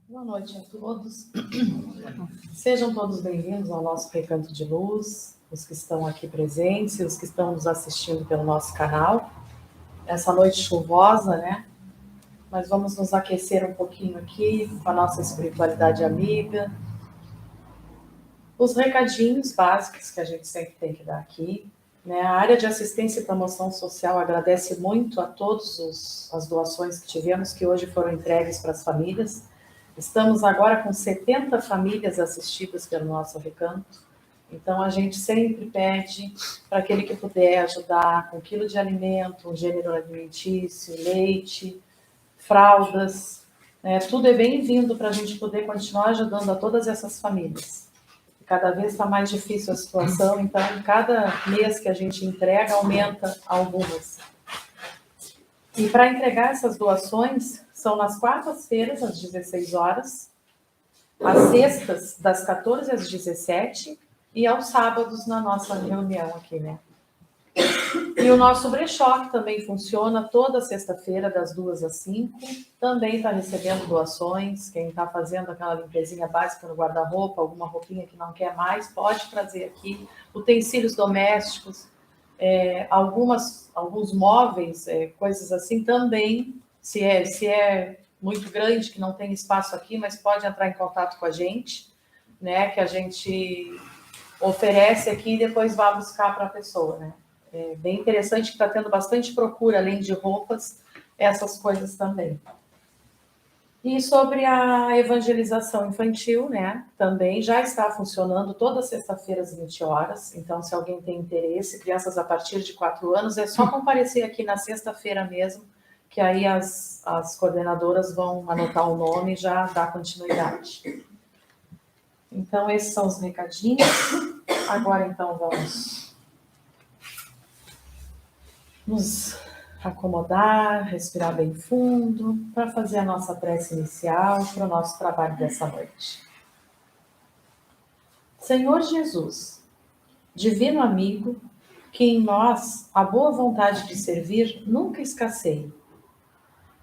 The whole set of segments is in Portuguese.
Boa noite a todos. Sejam todos bem-vindos ao nosso Recanto de Luz, os que estão aqui presentes e os que estão nos assistindo pelo nosso canal. Essa noite chuvosa, né? Mas vamos nos aquecer um pouquinho aqui com a nossa espiritualidade amiga. Os recadinhos básicos que a gente sempre tem que dar aqui. Né? A área de assistência e promoção social agradece muito a todas as doações que tivemos, que hoje foram entregues para as famílias. Estamos agora com 70 famílias assistidas pelo nosso recanto. Então, a gente sempre pede para aquele que puder ajudar com 1 quilo de alimento, um gênero alimentício, leite, fraldas. Tudo é bem-vindo para a gente poder continuar ajudando a todas essas famílias. Cada vez está mais difícil a situação, então, cada mês que a gente entrega, aumenta algumas. E para entregar essas doações, são nas quartas-feiras, às 16 horas, às sextas, das 14 às 17, e aos sábados, na nossa reunião aqui, né? E o nosso brechó, que também funciona toda sexta-feira, das 2 às 5, também está recebendo doações. Quem está fazendo aquela limpezinha básica no guarda-roupa, alguma roupinha que não quer mais, pode trazer aqui. Utensílios domésticos, alguns móveis, coisas assim também, se é muito grande, que não tem espaço aqui, mas pode entrar em contato com a gente, né, que a gente oferece aqui e depois vai buscar para a pessoa, né. É bem interessante que está tendo bastante procura, além de roupas, essas coisas também. E sobre a evangelização infantil, né, também já está funcionando toda sexta-feira às 20 horas. Então, se alguém tem interesse, crianças a partir de 4 anos, é só comparecer aqui na sexta-feira mesmo, que aí as coordenadoras vão anotar o nome e já dar continuidade. Então, esses são os recadinhos. Agora, então, vamos nos acomodar, respirar bem fundo, para fazer a nossa prece inicial para o nosso trabalho dessa noite. Senhor Jesus, divino amigo, que em nós a boa vontade de servir nunca escasseie.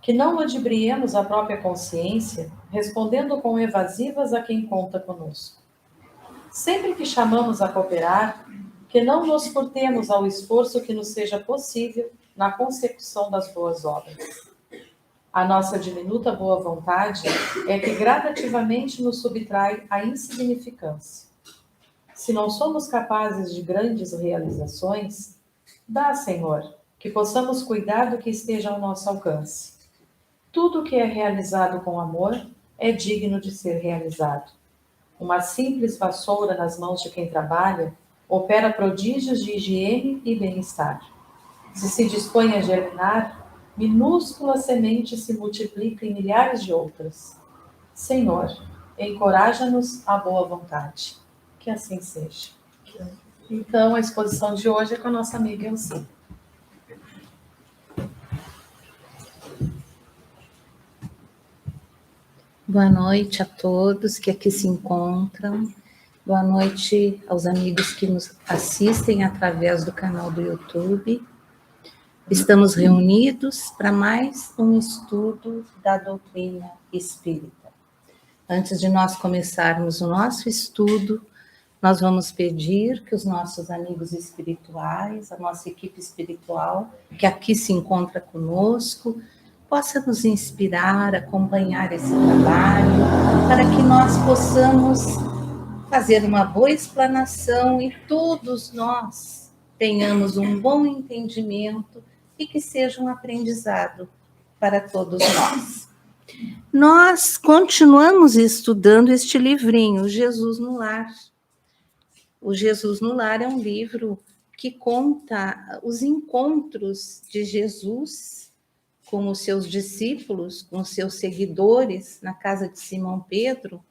Que não ludibriemos a própria consciência, respondendo com evasivas a quem conta conosco. Sempre que chamamos a cooperar, que não nos furtemos ao esforço que nos seja possível na consecução das boas obras. A nossa diminuta boa vontade é que gradativamente nos subtrai a insignificância. Se não somos capazes de grandes realizações, dá, Senhor, que possamos cuidar do que esteja ao nosso alcance. Tudo que é realizado com amor é digno de ser realizado. Uma simples vassoura nas mãos de quem trabalha opera prodígios de higiene e bem-estar. Se dispõe a germinar, minúscula semente se multiplica em milhares de outras. Senhor, encoraja-nos à boa vontade. Que assim seja. Então, a exposição de hoje é com a nossa amiga Elci. Boa noite a todos que aqui se encontram. Boa noite aos amigos que nos assistem através do canal do YouTube. Estamos reunidos para mais um estudo da doutrina espírita. Antes de nós começarmos o nosso estudo, nós vamos pedir que os nossos amigos espirituais, a nossa equipe espiritual, que aqui se encontra conosco, possa nos inspirar, acompanhar esse trabalho, para que nós possamos fazer uma boa explanação e todos nós tenhamos um bom entendimento e que seja um aprendizado para todos nós. Nós continuamos estudando este livrinho, Jesus no Lar. O Jesus no Lar é um livro que conta os encontros de Jesus com os seus discípulos, com os seus seguidores na casa de Simão Pedro.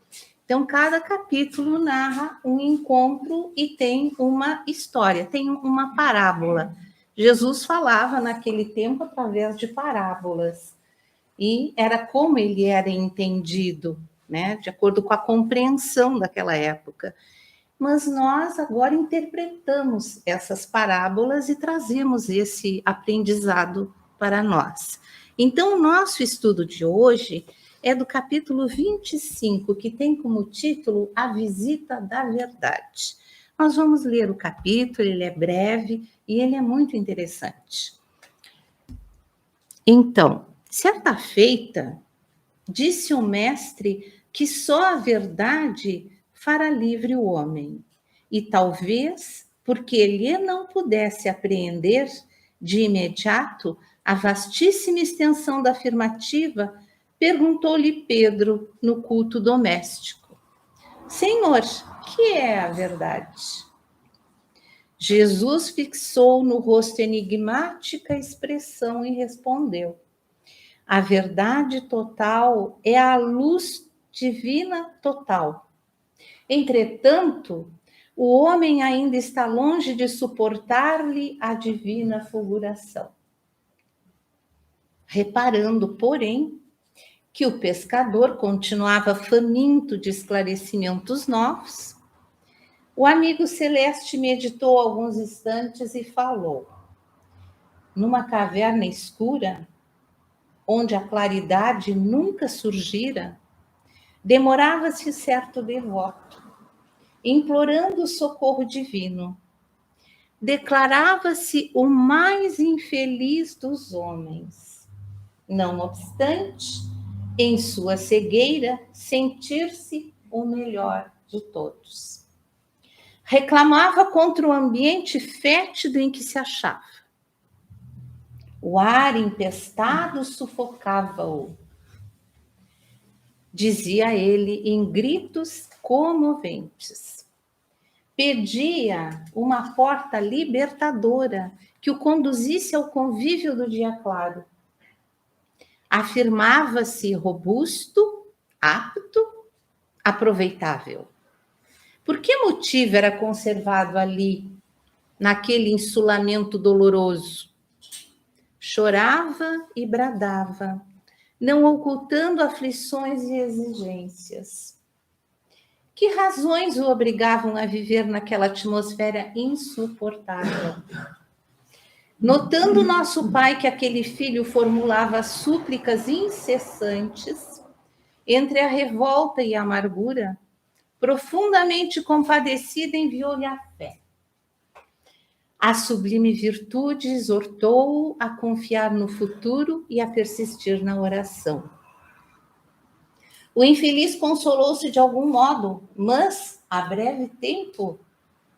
Então, cada capítulo narra um encontro e tem uma história, tem uma parábola. Jesus falava naquele tempo através de parábolas. E era como ele era entendido, né, de acordo com a compreensão daquela época. Mas nós agora interpretamos essas parábolas e trazemos esse aprendizado para nós. Então, o nosso estudo de hoje, é do capítulo 25, que tem como título A Visita da Verdade. Nós vamos ler o capítulo, ele é breve e ele é muito interessante. Então, certa feita, disse o mestre que só a verdade fará livre o homem, e talvez porque ele não pudesse apreender de imediato a vastíssima extensão da afirmativa, perguntou-lhe Pedro no culto doméstico: Senhor, que é a verdade? Jesus fixou no rosto enigmática expressão e respondeu: a verdade total é a luz divina total. Entretanto, o homem ainda está longe de suportar-lhe a divina fulguração. Reparando, porém, que o pescador continuava faminto de esclarecimentos novos, o amigo celeste meditou alguns instantes e falou: numa caverna escura, onde a claridade nunca surgira, demorava-se certo devoto, implorando o socorro divino. Declarava-se o mais infeliz dos homens. Não obstante, em sua cegueira, sentir-se o melhor de todos. Reclamava contra o ambiente fétido em que se achava. O ar empestado sufocava-o. Dizia ele em gritos comoventes. Pedia uma porta libertadora que o conduzisse ao convívio do dia claro. Afirmava-se robusto, apto, aproveitável. Por que motivo era conservado ali, naquele insulamento doloroso? Chorava e bradava, não ocultando aflições e exigências. Que razões o obrigavam a viver naquela atmosfera insuportável? Notando nosso pai que aquele filho formulava súplicas incessantes, entre a revolta e a amargura, profundamente compadecida, enviou-lhe a fé. A sublime virtude exortou-o a confiar no futuro e a persistir na oração. O infeliz consolou-se de algum modo, mas, a breve tempo,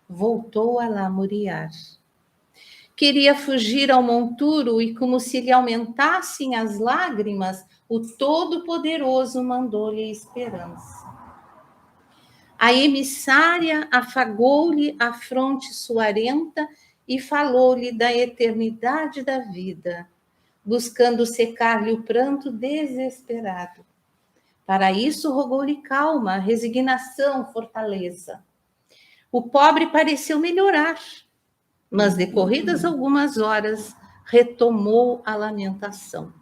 voltou a lamuriar. Queria fugir ao monturo e, como se lhe aumentassem as lágrimas, o Todo-Poderoso mandou-lhe esperança. A emissária afagou-lhe a fronte suarenta e falou-lhe da eternidade da vida, buscando secar-lhe o pranto desesperado. Para isso, rogou-lhe calma, resignação, fortaleza. O pobre pareceu melhorar, mas, decorridas algumas horas, retomou a lamentação.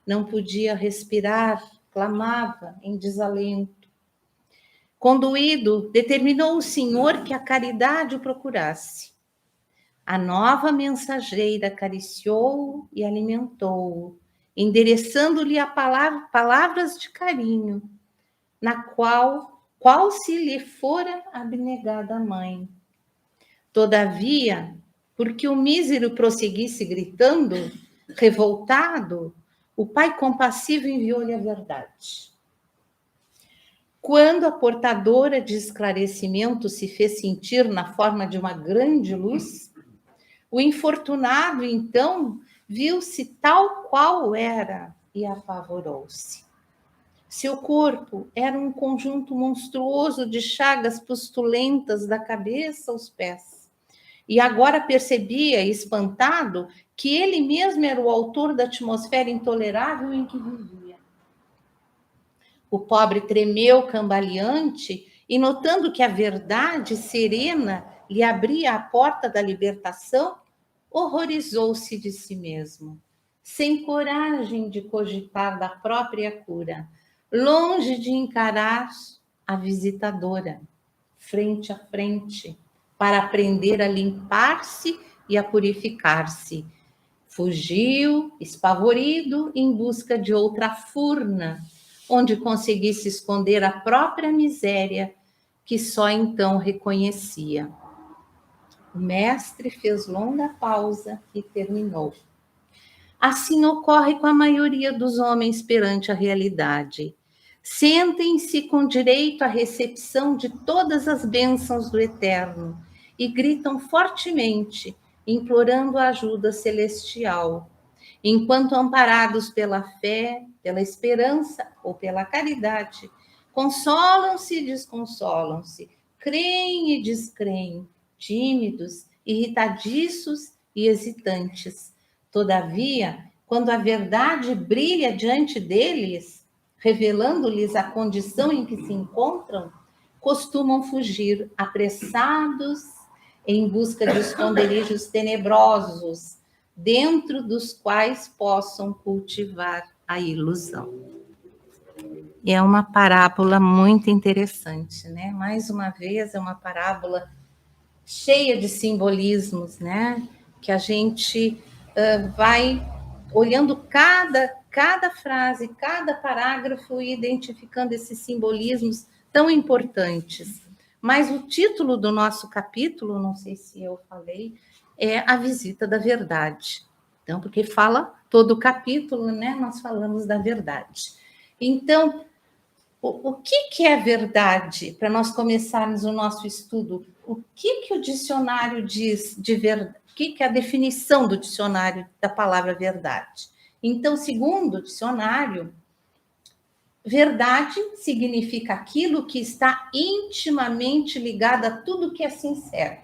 Não podia respirar, clamava em desalento. Conduído, determinou o Senhor que a caridade o procurasse. A nova mensageira acariciou-o e alimentou-o, endereçando-lhe palavras de carinho, na qual se lhe fora abnegada a mãe. Todavia, porque o mísero prosseguisse gritando, revoltado, o pai compassivo enviou-lhe a verdade. Quando a portadora de esclarecimento se fez sentir na forma de uma grande luz, o infortunado, então, viu-se tal qual era e apavorou-se. Seu corpo era um conjunto monstruoso de chagas pustulentas da cabeça aos pés. E agora percebia, espantado, que ele mesmo era o autor da atmosfera intolerável em que vivia. O pobre tremeu cambaleante e, notando que a verdade serena lhe abria a porta da libertação, horrorizou-se de si mesmo, sem coragem de cogitar da própria cura, longe de encarar a visitadora, frente a frente, para aprender a limpar-se e a purificar-se. Fugiu, espavorido, em busca de outra furna, onde conseguisse esconder a própria miséria, que só então reconhecia. O mestre fez longa pausa e terminou. Assim ocorre com a maioria dos homens perante a realidade. Sentem-se com direito à recepção de todas as bênçãos do Eterno e gritam fortemente, implorando a ajuda celestial, enquanto amparados pela fé, pela esperança ou pela caridade, consolam-se e desconsolam-se, creem e descreem, tímidos, irritadiços e hesitantes. Todavia, quando a verdade brilha diante deles, revelando-lhes a condição em que se encontram, costumam fugir apressados em busca de esconderijos tenebrosos, dentro dos quais possam cultivar a ilusão. E é uma parábola muito interessante, né? Mais uma vez, é uma parábola cheia de simbolismos, né? Que a gente vai olhando cada frase, cada parágrafo e identificando esses simbolismos tão importantes. Mas o título do nosso capítulo, não sei se eu falei, é A Visita da Verdade. Então, porque fala todo o capítulo, né? Nós falamos da verdade. Então, o que é verdade? Para nós começarmos o nosso estudo, o que o dicionário diz de verdade? O que é a definição do dicionário da palavra verdade? Então, segundo o dicionário, verdade significa aquilo que está intimamente ligado a tudo que é sincero,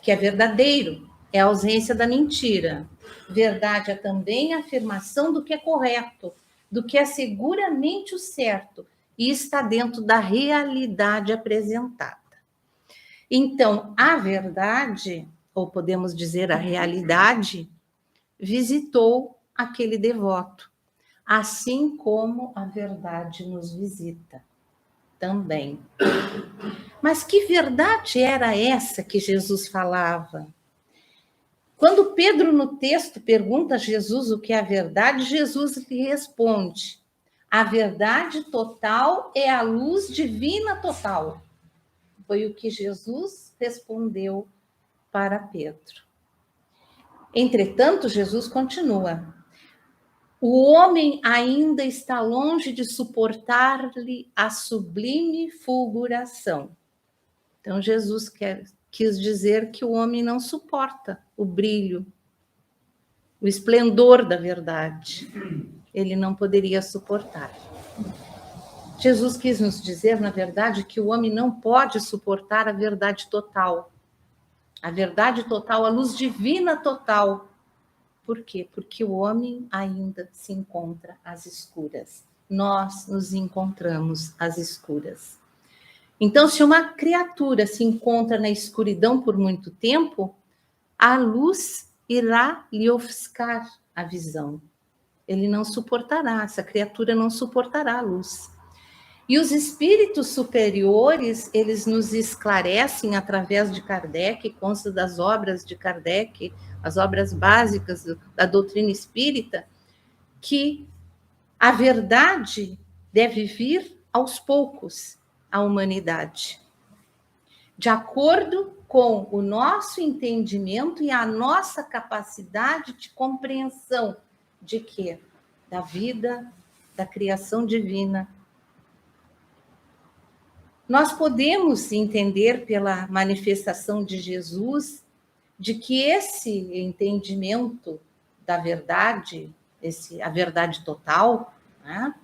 que é verdadeiro, é a ausência da mentira. Verdade é também a afirmação do que é correto, do que é seguramente o certo e está dentro da realidade apresentada. Então, a verdade, ou podemos dizer a realidade, visitou aquele devoto, assim como a verdade nos visita também. Mas que verdade era essa que Jesus falava? Quando Pedro, no texto, pergunta a Jesus o que é a verdade, Jesus lhe responde: a verdade total é a luz divina total. Foi o que Jesus respondeu para Pedro. Entretanto, Jesus continua: o homem ainda está longe de suportar-lhe a sublime fulguração. Então, Jesus quis dizer que o homem não suporta o brilho, o esplendor da verdade. Ele não poderia suportar. Jesus quis nos dizer, na verdade, que o homem não pode suportar a verdade total. A verdade total, a luz divina total. Por quê? Porque o homem ainda se encontra às escuras. Nós nos encontramos às escuras. Então, se uma criatura se encontra na escuridão por muito tempo, a luz irá lhe ofuscar a visão. Ele não suportará, essa criatura não suportará a luz. E os espíritos superiores, eles nos esclarecem através de Kardec, consta das obras de Kardec, as obras básicas da doutrina espírita, que a verdade deve vir aos poucos à humanidade, de acordo com o nosso entendimento e a nossa capacidade de compreensão de quê? Da vida, da criação divina. Nós podemos entender pela manifestação de Jesus de que esse entendimento da verdade, a verdade total, né,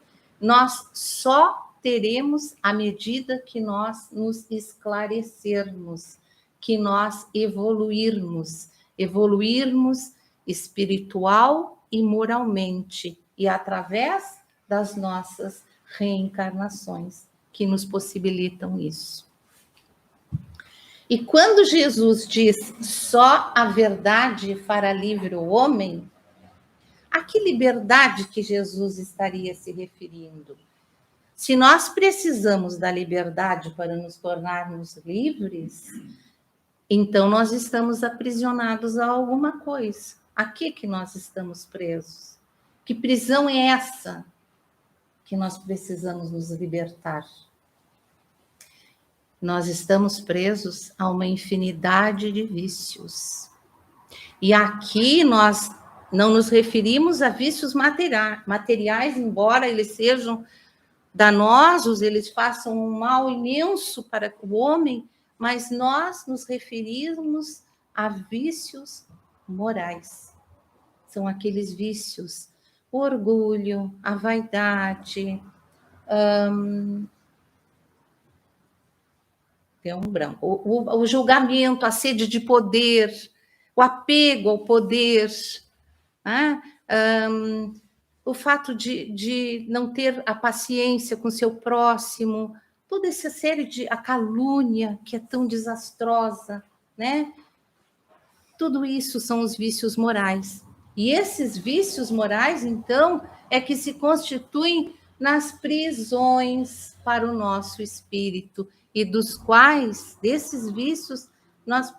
nós só teremos à medida que nós nos esclarecermos, que nós evoluirmos espiritual e moralmente, e através das nossas reencarnações, que nos possibilitam isso. E quando Jesus diz só a verdade fará livre o homem, a que liberdade que Jesus estaria se referindo? Se nós precisamos da liberdade para nos tornarmos livres, então nós estamos aprisionados a alguma coisa. A que nós estamos presos? Que prisão é essa? que nós precisamos nos libertar. Nós estamos presos a uma infinidade de vícios. E aqui nós não nos referimos a vícios materiais, embora eles sejam danosos, eles façam um mal imenso para o homem, mas nós nos referimos a vícios morais. São aqueles vícios, o orgulho, a vaidade, tem um branco, o julgamento, a sede de poder, o apego ao poder, né? O fato de não ter a paciência com seu próximo, toda essa série a calúnia, que é tão desastrosa, né? Tudo isso são os vícios morais. E esses vícios morais, então, é que se constituem nas prisões para o nosso espírito, e dos quais, desses vícios, nós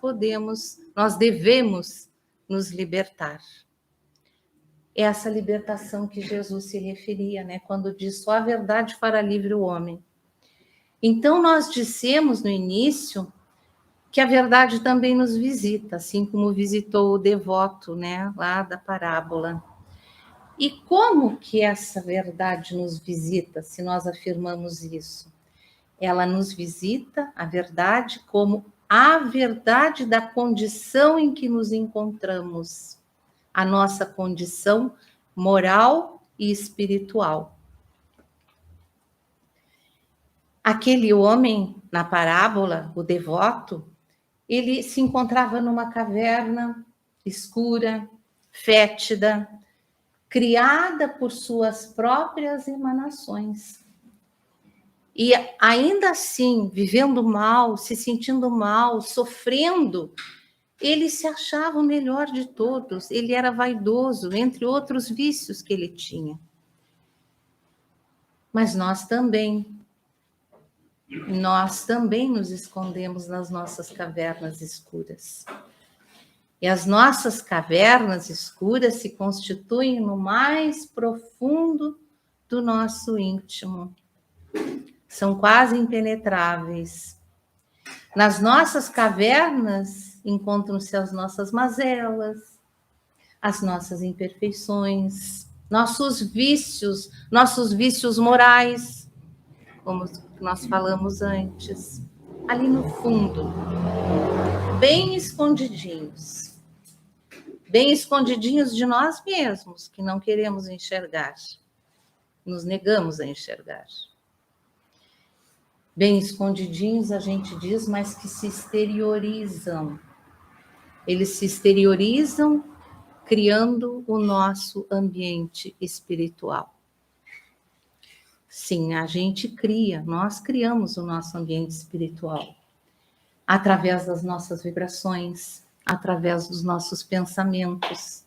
devemos nos libertar. Essa libertação que Jesus se referia, né, quando diz só a verdade fará livre o homem. Então, nós dissemos no início que a verdade também nos visita, assim como visitou o devoto, né, lá da parábola. E como que essa verdade nos visita, se nós afirmamos isso? Ela nos visita, a verdade, como a verdade da condição em que nos encontramos, a nossa condição moral e espiritual. Aquele homem na parábola, o devoto, ele se encontrava numa caverna escura, fétida, criada por suas próprias emanações. E ainda assim, vivendo mal, se sentindo mal, sofrendo, ele se achava o melhor de todos, ele era vaidoso, entre outros vícios que ele tinha. Mas nós também nos escondemos nas nossas cavernas escuras. E as nossas cavernas escuras se constituem no mais profundo do nosso íntimo. São quase impenetráveis. Nas nossas cavernas encontram-se as nossas mazelas, as nossas imperfeições, nossos vícios morais, como nós falamos antes, ali no fundo, bem escondidinhos de nós mesmos, que não queremos enxergar, nos negamos a enxergar. Bem escondidinhos, a gente diz, mas que se exteriorizam. Eles se exteriorizam criando o nosso ambiente espiritual. Sim, a gente nós criamos o nosso ambiente espiritual através das nossas vibrações, através dos nossos pensamentos,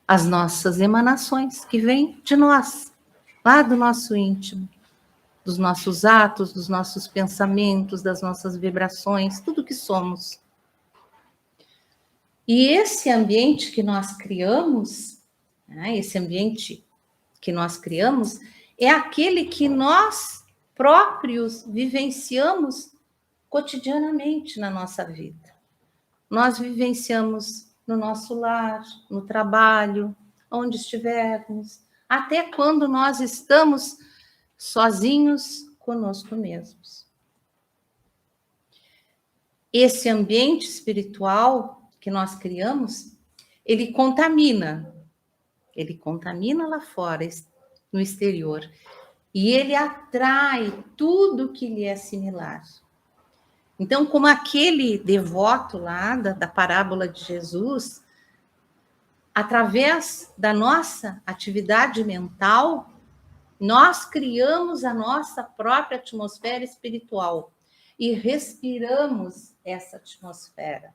as nossas emanações que vêm de nós, lá do nosso íntimo, dos nossos atos, dos nossos pensamentos, das nossas vibrações, tudo que somos. E esse ambiente que nós criamos, né, é aquele que nós próprios vivenciamos cotidianamente na nossa vida. Nós vivenciamos no nosso lar, no trabalho, onde estivermos, até quando nós estamos sozinhos conosco mesmos. Esse ambiente espiritual que nós criamos, ele contamina lá fora, no exterior, e ele atrai tudo que lhe é similar. Então, como aquele devoto lá da parábola de Jesus, através da nossa atividade mental, nós criamos a nossa própria atmosfera espiritual e respiramos essa atmosfera.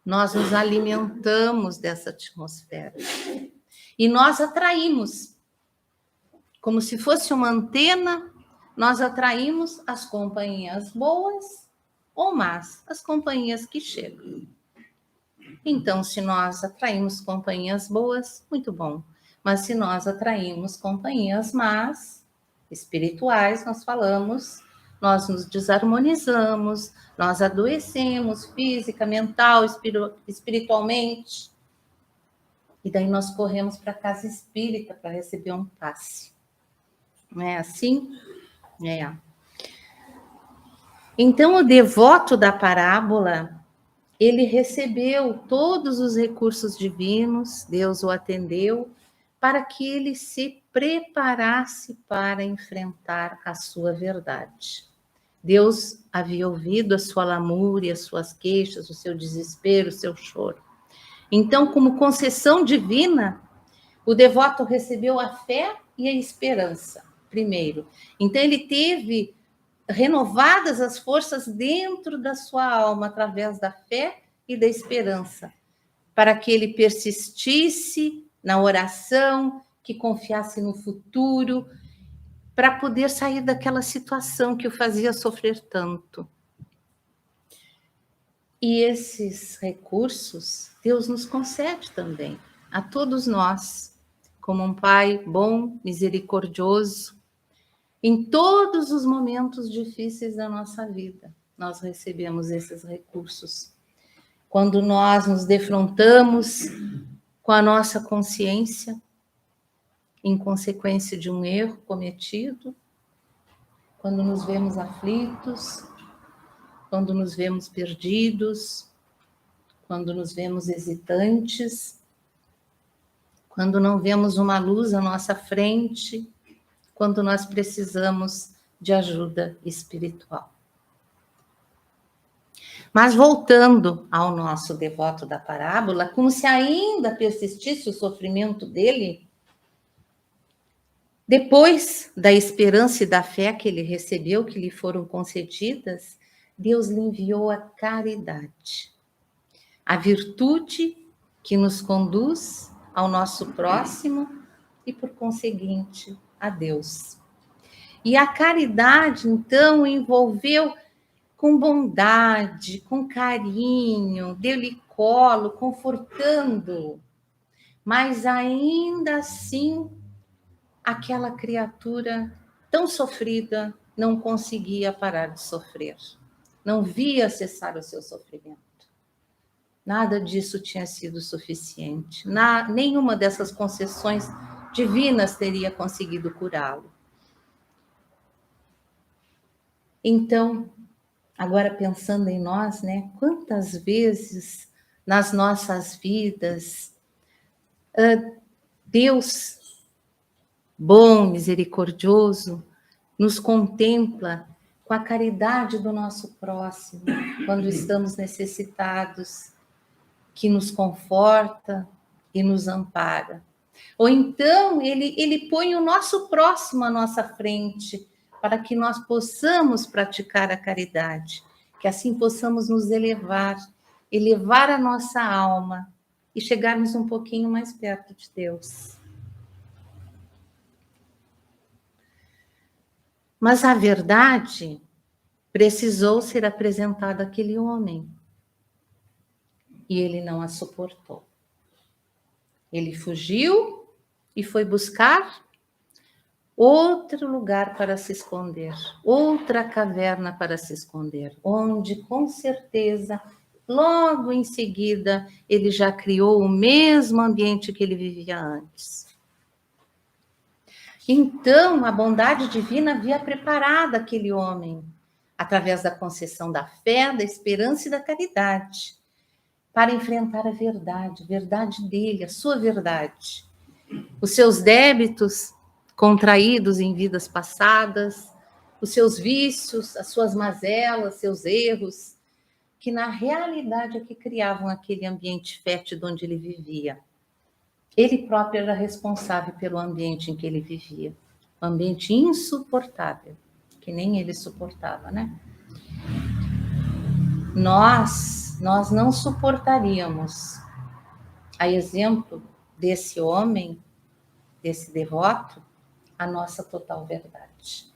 Nós nos alimentamos dessa atmosfera. E nós atraímos, como se fosse uma antena, nós atraímos as companhias boas ou más, as companhias que chegam. Então, se nós atraímos companhias boas, muito bom. Mas se nós atraímos companhias más, espirituais, nós falamos, nós nos desarmonizamos, nós adoecemos física, mental, espiritualmente. E daí nós corremos para a casa espírita para receber um passe. Não é assim? É. Então, o devoto da parábola, ele recebeu todos os recursos divinos, Deus o atendeu, para que ele se preparasse para enfrentar a sua verdade. Deus havia ouvido a sua lamúria, as suas queixas, o seu desespero, o seu choro. Então, como concessão divina, o devoto recebeu a fé e a esperança, primeiro. Então, ele teve renovadas as forças dentro da sua alma, através da fé e da esperança, para que ele persistisse na oração, que confiasse no futuro, para poder sair daquela situação que o fazia sofrer tanto. E esses recursos, Deus nos concede também, a todos nós, como um Pai bom, misericordioso, em todos os momentos difíceis da nossa vida, nós recebemos esses recursos. Quando nós nos defrontamos com a nossa consciência, em consequência de um erro cometido, quando nos vemos aflitos, quando nos vemos perdidos, quando nos vemos hesitantes, quando não vemos uma luz à nossa frente, quando nós precisamos de ajuda espiritual. Mas voltando ao nosso devoto da parábola, como se ainda persistisse o sofrimento dele, depois da esperança e da fé que ele recebeu, que lhe foram concedidas, Deus lhe enviou a caridade, a virtude que nos conduz ao nosso próximo e, por conseguinte, a Deus. E a caridade, então, envolveu com bondade, com carinho, deu-lhe colo, confortando, mas ainda assim, aquela criatura tão sofrida não conseguia parar de sofrer, não via cessar o seu sofrimento. Nada disso tinha sido suficiente, nenhuma dessas concessões divinas teria conseguido curá-lo. Então, agora pensando em nós, né? Quantas vezes nas nossas vidas Deus, bom, misericordioso, nos contempla com a caridade do nosso próximo, quando estamos necessitados, que nos conforta e nos ampara. Ou então, ele põe o nosso próximo à nossa frente, para que nós possamos praticar a caridade, que assim possamos nos elevar a nossa alma e chegarmos um pouquinho mais perto de Deus. Mas a verdade precisou ser apresentada àquele homem, e ele não a suportou. Ele fugiu e foi buscar outro lugar para se esconder, outra caverna para se esconder, onde com certeza, logo em seguida, ele já criou o mesmo ambiente que ele vivia antes. Então, a bondade divina havia preparado aquele homem, através da concessão da fé, da esperança e da caridade, para enfrentar a verdade dele, a sua verdade. Os seus débitos contraídos em vidas passadas, os seus vícios, as suas mazelas, seus erros, que na realidade é que criavam aquele ambiente fétido onde ele vivia. Ele próprio era responsável pelo ambiente em que ele vivia, um ambiente insuportável, que nem ele suportava, né? Nós não suportaríamos, a exemplo desse homem, desse devoto, a nossa total verdade.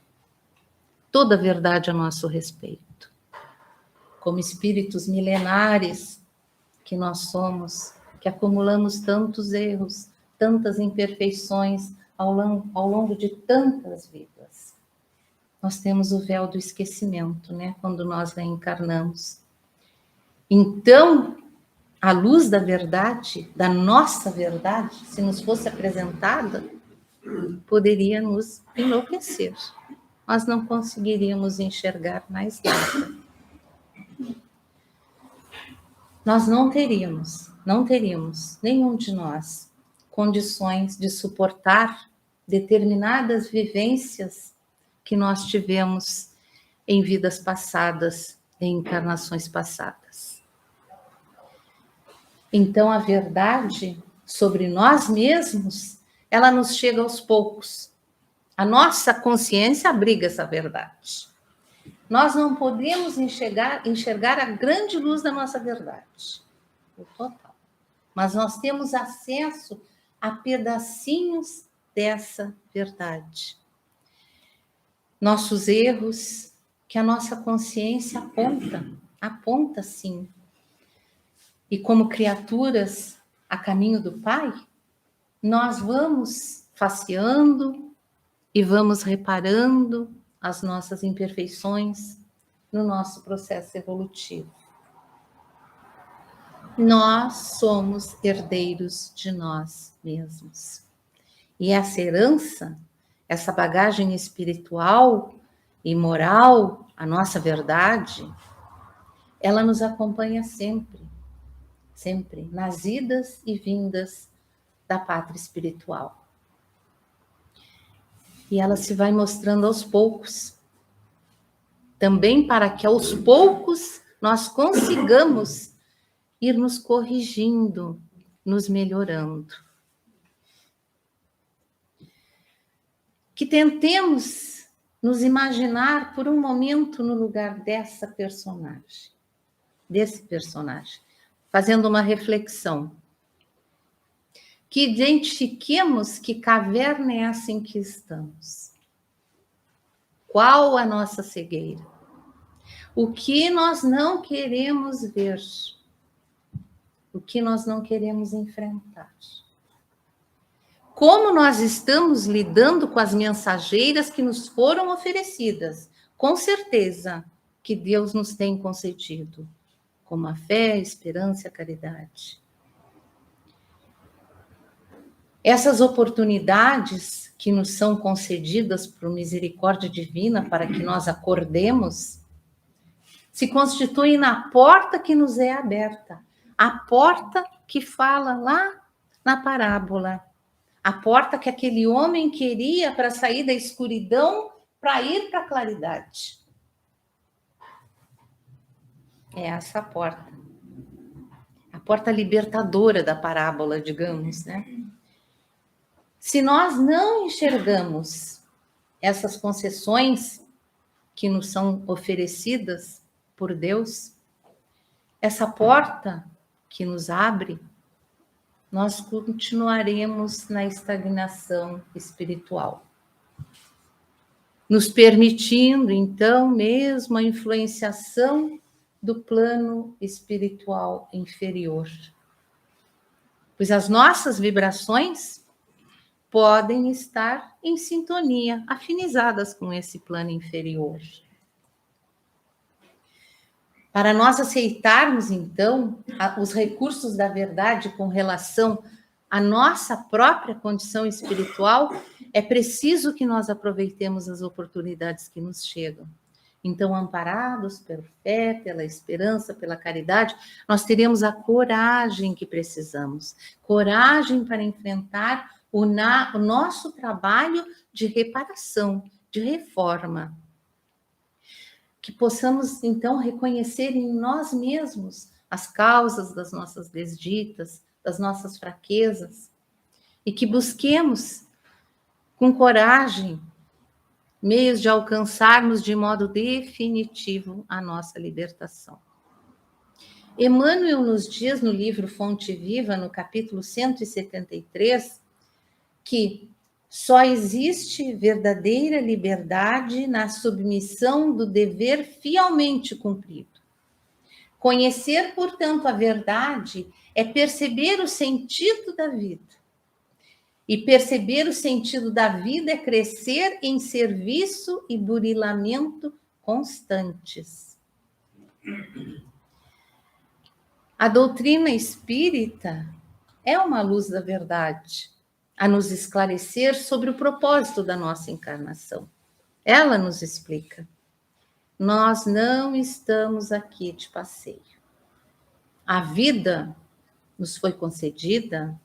Toda a verdade a nosso respeito. Como espíritos milenares que nós somos, que acumulamos tantos erros, tantas imperfeições ao longo de tantas vidas. Nós temos o véu do esquecimento, né? Quando nós reencarnamos. Então, a luz da verdade, da nossa verdade, se nos fosse apresentada, poderia nos enlouquecer. Nós não conseguiríamos enxergar mais nada. Nós não teríamos, nenhum de nós, condições de suportar determinadas vivências que nós tivemos em vidas passadas, em encarnações passadas. Então, a verdade sobre nós mesmos, ela nos chega aos poucos. A nossa consciência abriga essa verdade. Nós não podemos enxergar a grande luz da nossa verdade, o total. Mas nós temos acesso a pedacinhos dessa verdade. Nossos erros, que a nossa consciência aponta sim. E como criaturas a caminho do Pai, nós vamos faceando e vamos reparando as nossas imperfeições no nosso processo evolutivo. Nós somos herdeiros de nós mesmos. E essa herança, essa bagagem espiritual e moral, a nossa verdade, ela nos acompanha sempre, nas idas e vindas da pátria espiritual. E ela se vai mostrando aos poucos, também para que aos poucos nós consigamos ir nos corrigindo, nos melhorando. Que tentemos nos imaginar por um momento no lugar desse personagem, fazendo uma reflexão. Que identifiquemos que caverna é essa em que estamos. Qual a nossa cegueira? O que nós não queremos ver? O que nós não queremos enfrentar? Como nós estamos lidando com as mensageiras que nos foram oferecidas? Com certeza que Deus nos tem concedido, como a fé, a esperança e a caridade. Essas oportunidades que nos são concedidas por misericórdia divina para que nós acordemos, se constituem na porta que nos é aberta, a porta que fala lá na parábola, a porta que aquele homem queria para sair da escuridão, para ir para a claridade. É essa porta, a porta libertadora da parábola, digamos, né? Se nós não enxergamos essas concessões que nos são oferecidas por Deus, essa porta que nos abre, nós continuaremos na estagnação espiritual, nos permitindo, então, mesmo a influenciação do plano espiritual inferior. Pois as nossas vibrações podem estar em sintonia, afinizadas com esse plano inferior. Para nós aceitarmos, então, os recursos da verdade com relação à nossa própria condição espiritual, é preciso que nós aproveitemos as oportunidades que nos chegam. Então, amparados pela fé, pela esperança, pela caridade, nós teremos a coragem que precisamos. Coragem para enfrentar o nosso trabalho de reparação, de reforma. Que possamos, então, reconhecer em nós mesmos as causas das nossas desditas, das nossas fraquezas, e que busquemos, com coragem, meios de alcançarmos de modo definitivo a nossa libertação. Emmanuel nos diz no livro Fonte Viva, no capítulo 173, que só existe verdadeira liberdade na submissão do dever fielmente cumprido. Conhecer, portanto, a verdade é perceber o sentido da vida. E perceber o sentido da vida é crescer em serviço e burilamento constantes. A doutrina espírita é uma luz da verdade, a nos esclarecer sobre o propósito da nossa encarnação. Ela nos explica. Nós não estamos aqui de passeio. A vida nos foi concedida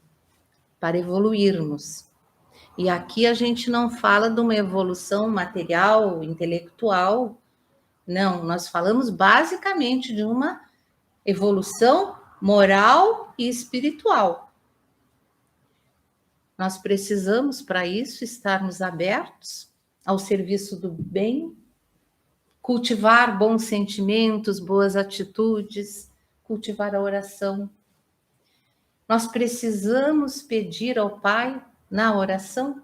para evoluirmos. E aqui a gente não fala de uma evolução material, intelectual. Não, nós falamos basicamente de uma evolução moral e espiritual. Nós precisamos, para isso, estarmos abertos ao serviço do bem, cultivar bons sentimentos, boas atitudes, cultivar a oração. Nós precisamos pedir ao Pai, na oração,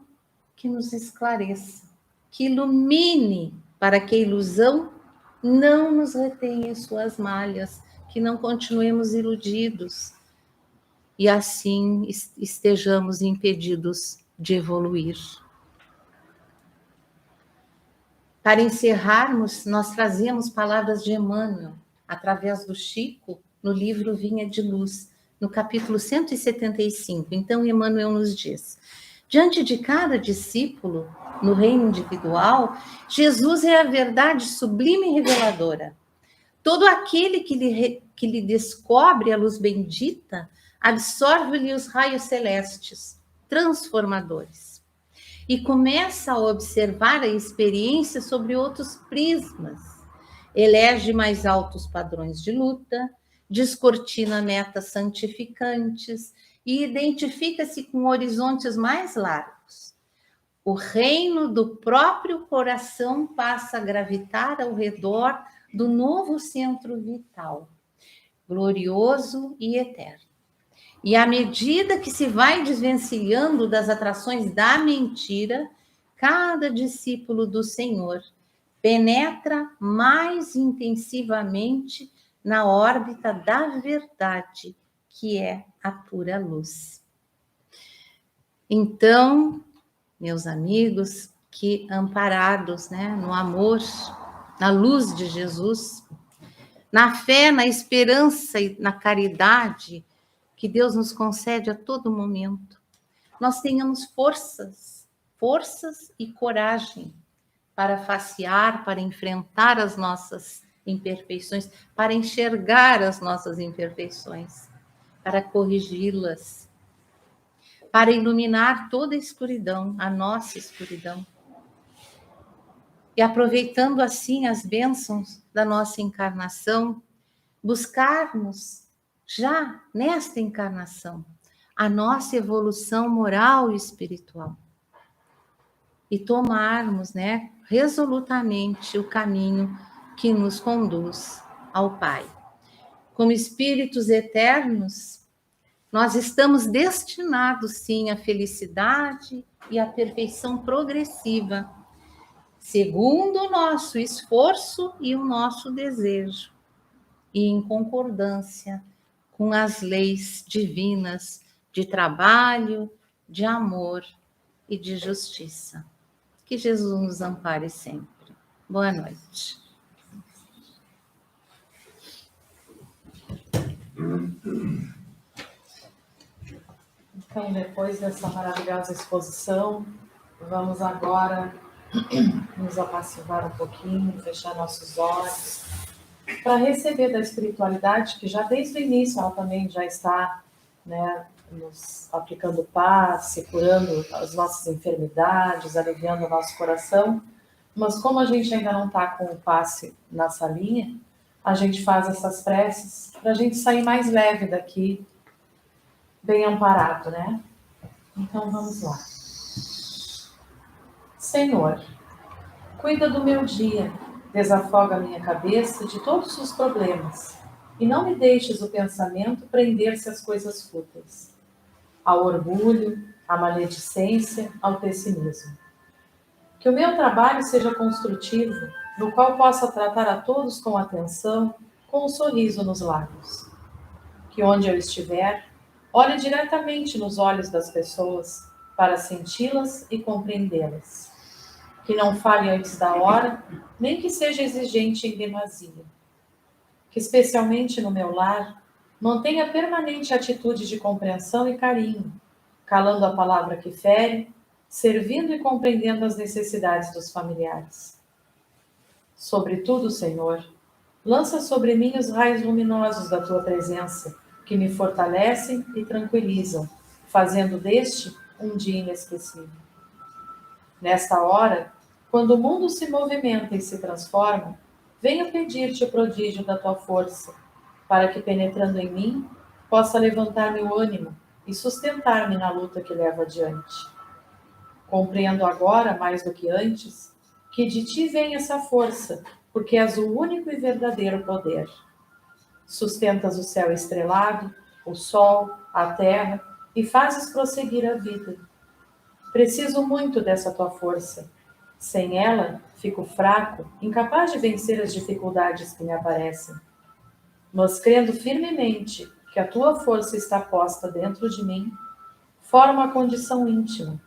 que nos esclareça, que ilumine para que a ilusão não nos retenha em suas malhas, que não continuemos iludidos e assim estejamos impedidos de evoluir. Para encerrarmos, nós trazemos palavras de Emmanuel, através do Chico, no livro Vinha de Luz, no capítulo 175. Então, Emmanuel nos diz: diante de cada discípulo, no reino individual, Jesus é a verdade sublime e reveladora. Todo aquele que lhe descobre a luz bendita, absorve-lhe os raios celestes, transformadores. E começa a observar a experiência sobre outros prismas. Elege mais altos padrões de luta, descortina metas santificantes e identifica-se com horizontes mais largos. O reino do próprio coração passa a gravitar ao redor do novo centro vital, glorioso e eterno. E à medida que se vai desvencilhando das atrações da mentira, cada discípulo do Senhor penetra mais intensivamente na órbita da verdade, que é a pura luz. Então, meus amigos, que amparados, no amor, na luz de Jesus, na fé, na esperança e na caridade que Deus nos concede a todo momento, nós tenhamos forças e coragem para facear, para enfrentar as nossas imperfeições, para enxergar as nossas imperfeições, para corrigi-las, para iluminar toda a escuridão, a nossa escuridão. E aproveitando assim as bênçãos da nossa encarnação, buscarmos já nesta encarnação a nossa evolução moral e espiritual. E tomarmos, resolutamente o caminho que nos conduz ao Pai. Como espíritos eternos, nós estamos destinados, sim, à felicidade e à perfeição progressiva, segundo o nosso esforço e o nosso desejo, e em concordância com as leis divinas de trabalho, de amor e de justiça. Que Jesus nos ampare sempre. Boa noite. Então, depois dessa maravilhosa exposição, vamos agora nos apassivar um pouquinho, fechar nossos olhos, para receber da espiritualidade, que já desde o início ela também já está, nos aplicando passe, curando as nossas enfermidades, aliviando o nosso coração. Mas como a gente ainda não está com o passe na salinha, a gente faz essas preces para a gente sair mais leve daqui, bem amparado, Então vamos lá. Senhor, cuida do meu dia, desafoga a minha cabeça de todos os problemas e não me deixes o pensamento prender-se às coisas fúteis, ao orgulho, à maledicência, ao pessimismo. Que o meu trabalho seja construtivo, no qual possa tratar a todos com atenção, com um sorriso nos lábios. Que onde eu estiver, olhe diretamente nos olhos das pessoas para senti-las e compreendê-las. Que não fale antes da hora, nem que seja exigente em demasia. Que, especialmente no meu lar, mantenha permanente atitude de compreensão e carinho, calando a palavra que fere, servindo e compreendendo as necessidades dos familiares. Sobretudo, Senhor, lança sobre mim os raios luminosos da Tua presença, que me fortalecem e tranquilizam, fazendo deste um dia inesquecível. Nesta hora, quando o mundo se movimenta e se transforma, venho pedir-te o prodígio da Tua força, para que, penetrando em mim, possa levantar-me o ânimo e sustentar-me na luta que levo adiante. Compreendo agora, mais do que antes, que de Ti vem essa força, porque és o único e verdadeiro poder. Sustentas o céu estrelado, o sol, a terra, e fazes prosseguir a vida. Preciso muito dessa Tua força. Sem ela, fico fraco, incapaz de vencer as dificuldades que me aparecem. Mas crendo firmemente que a Tua força está posta dentro de mim, formo a condição íntima,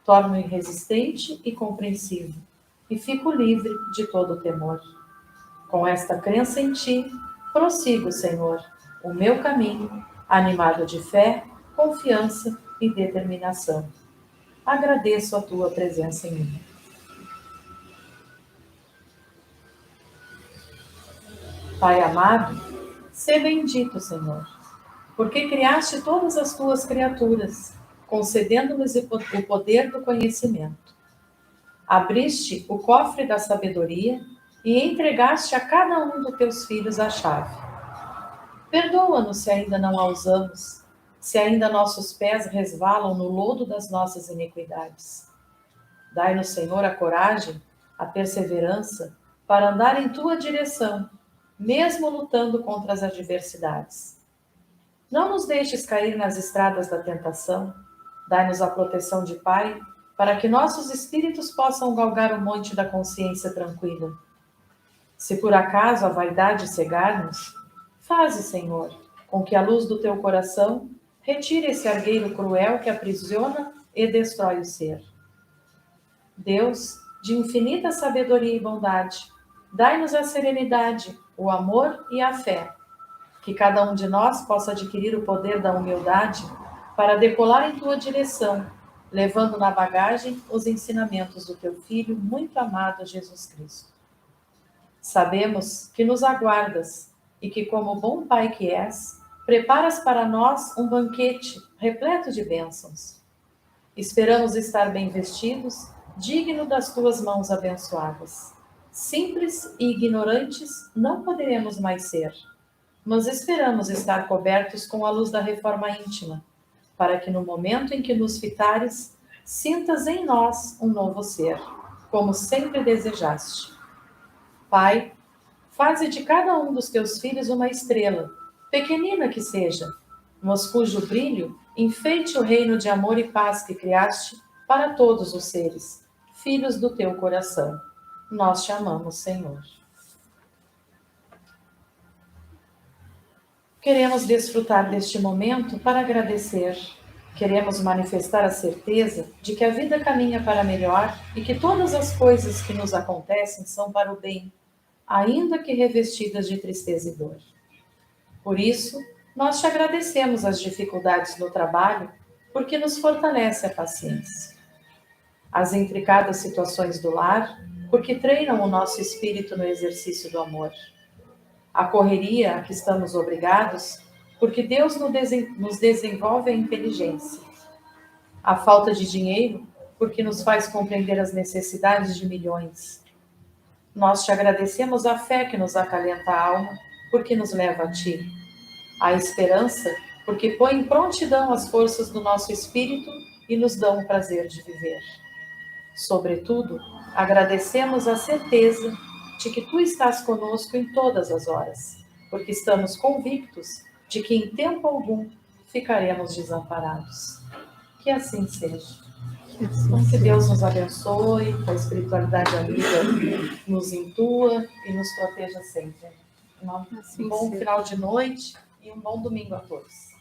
torno-me resistente e compreensivo, e fico livre de todo temor. Com esta crença em Ti, prossigo, Senhor, o meu caminho, animado de fé, confiança e determinação. Agradeço a Tua presença em mim. Pai amado, sê bendito, Senhor, porque criaste todas as Tuas criaturas, concedendo-lhes o poder do conhecimento. Abriste o cofre da sabedoria e entregaste a cada um dos Teus filhos a chave. Perdoa-nos se ainda não a usamos, se ainda nossos pés resvalam no lodo das nossas iniquidades. Dai-nos, Senhor, a coragem, a perseverança para andar em Tua direção, mesmo lutando contra as adversidades. Não nos deixes cair nas estradas da tentação. Dai-nos a proteção de Pai, para que nossos espíritos possam galgar o monte da consciência tranquila. Se por acaso a vaidade cegar-nos, faze, Senhor, com que a luz do Teu coração retire esse argueiro cruel que aprisiona e destrói o ser. Deus, de infinita sabedoria e bondade, dai-nos a serenidade, o amor e a fé, que cada um de nós possa adquirir o poder da humildade para decolar em Tua direção, levando na bagagem os ensinamentos do Teu Filho muito amado Jesus Cristo. Sabemos que nos aguardas e que, como bom Pai que és, preparas para nós um banquete repleto de bênçãos. Esperamos estar bem vestidos, digno das Tuas mãos abençoadas. Simples e ignorantes não poderemos mais ser, mas esperamos estar cobertos com a luz da reforma íntima, para que no momento em que nos fitares, sintas em nós um novo ser, como sempre desejaste. Pai, faze de cada um dos Teus filhos uma estrela, pequenina que seja, mas cujo brilho enfeite o reino de amor e paz que criaste para todos os seres, filhos do Teu coração. Nós te amamos, Senhor. Queremos desfrutar deste momento para agradecer. Queremos manifestar a certeza de que a vida caminha para melhor e que todas as coisas que nos acontecem são para o bem, ainda que revestidas de tristeza e dor. Por isso, nós te agradecemos as dificuldades no trabalho, porque nos fortalece a paciência. As intricadas situações do lar, porque treinam o nosso espírito no exercício do amor. A correria a que estamos obrigados, porque Deus nos desenvolve a inteligência. A falta de dinheiro, porque nos faz compreender as necessidades de milhões. Nós te agradecemos a fé que nos acalenta a alma, porque nos leva a Ti. A esperança, porque põe em prontidão as forças do nosso espírito e nos dão o prazer de viver. Sobretudo, agradecemos a certeza de que Tu estás conosco em todas as horas, porque estamos convictos de que em tempo algum ficaremos desamparados. Que assim seja. Então, que Deus nos abençoe, que a espiritualidade amiga nos intua e nos proteja sempre. Um bom final de noite e um bom domingo a todos.